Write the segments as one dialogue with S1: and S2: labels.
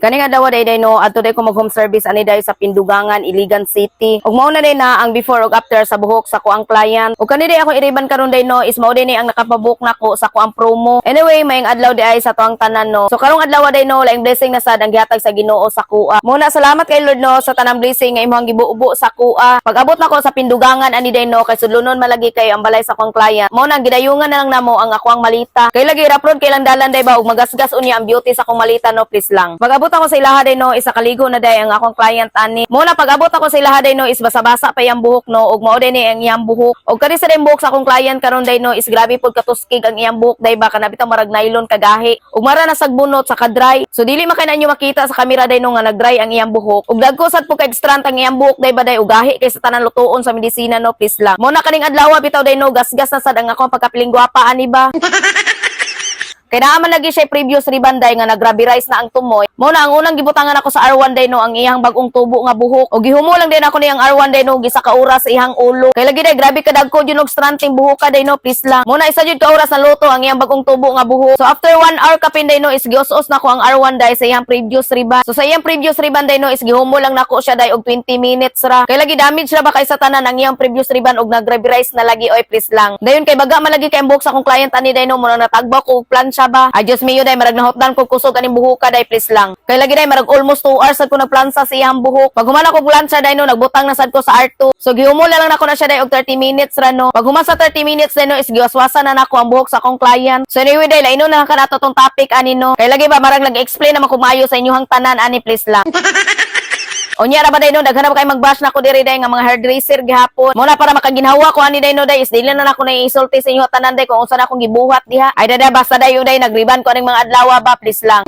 S1: Kani nga daw day no adto day ko mag home service ani day sa Pindugangan, Iligan City. Ug mao na day na ang before ug after sa buhok sa ko ang client. Ug kani day ako iriban karon day no is mao day ni ang nakapabook nako sa ko ang promo. Anyway, may adlaw day ay sa tuang tanan no. So karong adlaw day no laing blessing na sad ang gihatag sa Ginoo sa kuha. Muna salamat kay Lord no sa tanang blessing nga imong gibuubo sa kuha. Pag-abot nako sa Pindugangan ani day no kay sudlunon malagi kay ang balay sa kong client. Mao nang gidayungan na lang namo ang ako ang malita. Kay lagi raprod kay lang dalan day ba ug magasgas unya ang beauty sa akong malita no please lang. Pag-abot ako sa ilaha day no isa kaligo na day ang akong client ani. Muna pag-abot ako sa ilaha day no is basa-basa pa yang buhok no ug mao day ni ang iyang buhok. Ug kani sa din buhok sa akong client karon day no is grabe pud katuskig ang iyang buhok day ba kana bitaw marag nylon kagahi. Ug mara na sagbunot sa kadry. So dili man kananyo makita sa kamera day no nga nagdry ang iyang buhok. Ug dagko sad pud ka extra ang iyang buhok day ba day ugahi kay sa tanan lutuon sa medisina no please lang. Muna kaning adlaw bitaw day no gasgas na sad ang akong pagkapiling gwapa ani ba. Kaya naaman lagi siya previous ribanday nga nagrabirize na ang tumoy. Muna ang unang gibutangan ako sa R1 day no ang iyang bagong tubo nga buhok. O gihumo lang din ako niyang R1 day no gisa ka oras sa iyang ulo. Kay lagi day grabe kadagko jud og stranting buhok ka day no please lang. Muna isa jud ka oras na luto ang iyang bagong tubo nga buhok. So after 1 hour kapin day no is gius-us nako ang R1 day sa iyang previous riban. So sa iyang previous riban day no is gihumo lang nako siya day og 20 minutes ra. Kay lagi damage ra ba kay sa tanan ang iyang previous riban og nagrabirize na lagi oy please lang. Dayon kay baga man lagi kay ang buhok sa akong client ani day no mo natagbaw ko og plancha ba. Adios miyo day marag nahotdan ko kusog aning buhok ka day please lang. Kay lagi day marag almost 2 hours sad ko nagplansa sa iyang buhok. Pag human ako plancha day no nagbutang na sad ko sa R2. So gihumula lang nako na siya day og 30 minutes ra no. Pag human sa 30 minutes day no is giwaswasan na nako ang buhok sa akong client. So anyway day laino na kanato tong topic ani no. Kay lagi ba marag nag-explain naman ko maayo sa inyong tanan ani please lang. Onya ra ba day no daghan ba kay mag-bash nako diri day nga mga hairdresser gihapon. Muna para makaginhawa ko ani day no day is dili na nako naisulti sa inyo tanan day kung unsa na akong gibuhat diha. Ay dada basta day day nagriban ko aning mga adlaw ba please lang.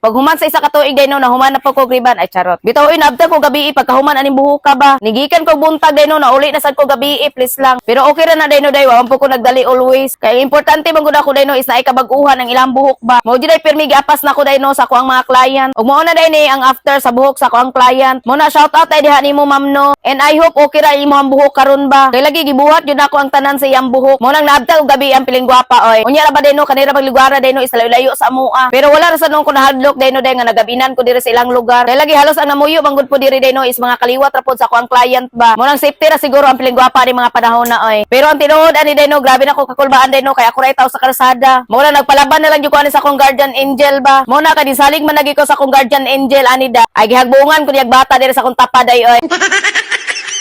S1: Pag human sa isa ka tuig day no nahuman na po ko griban ay charot. Bitaw inabta ko gabi pagkahuman aning buhok ka ba. Nigikan ko buntag day no nauli na sad ko gabi please lang. Pero okay ra na day no day wa po ko nagdali always. Kay importante man gud ako day no is naay kabag-uhan ang ilang buhok ba. Mao jud day permi giapas na ko day no sa ko ang mga client. Ug mao na day ni ang after sa buhok sa ko ang client. Mo na shout out day diha nimo ma'am no. And I hope okay ra imo ang buhok karon ba. Kay lagi gibuhat jud ako ang tanan sa iyang buhok. Mo nang naabta og gabi ang piling gwapa oy. Unya ra ba day no kanira pagligwara day no is layo sa amoa. Pero wala ra sad nung ko nahadlok day no day nga nagabinan ko diri sa ilang lugar. Kay lagi halos ang namuyo manggod po diri day no is mga kaliwat ra pod sa ko ang client ba. Mo nang safety ra siguro ang piling gwapa ni mga panahon na oy. Pero ang tinuod ani day no grabe na ko kakulbaan day no kay ako ra taw sa kalsada. Mo na nagpalaban na lang jud ko ani sa akong guardian angel ba. Mo na kadi salig man lagi ko sa akong guardian angel ani da. Ay gihagbungan ko niyag bata diri sa akong tapad ay oy.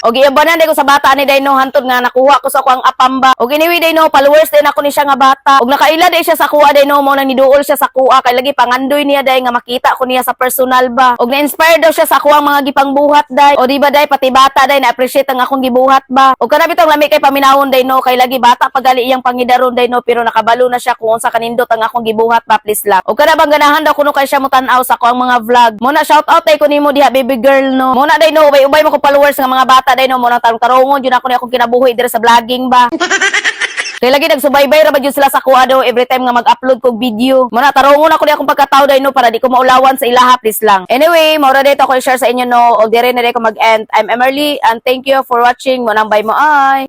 S1: O giyabanan day ko sa bata ni day no hantod nga nakuha ko sa ko ang apamba. O anyway day no followers din ako ni siya nga bata. Og nakaila day siya sa kuha day no mo nang niduol siya sa kuha kay lagi pangandoy niya day nga makita ko niya sa personal ba. Og na-inspire daw siya sa kuha mga gipangbuhat day. O di ba day pati bata day na-appreciate ang akong gibuhat ba. Og kana bitong lami kay paminawon day no kay lagi bata pagali iyang pangidaron day no pero nakabalo na siya kung unsa kanindot ang akong gibuhat ba please lang. Og kana bang ganahan daw kuno kay siya mo tan-aw sa ko ang mga vlog. Mo na shout out day ko nimo diha baby girl no. Mo na day no ubay-ubay mo ko followers nga mga bata day no mo nang tarong-tarongon jud ako ni akong kinabuhi diri sa vlogging ba. Kay lagi nagsubaybay ra ba jud sila sa kuha daw every time nga mag-upload kog video. Mo na tarongon ako ni akong pagkatao day no para di ko maulawan sa ilaha please lang. Anyway, mao ra dito ko i-share sa inyo no og dire na day ko mag-end. I'm Emerly and thank you for watching. Mo nang bye mo ay.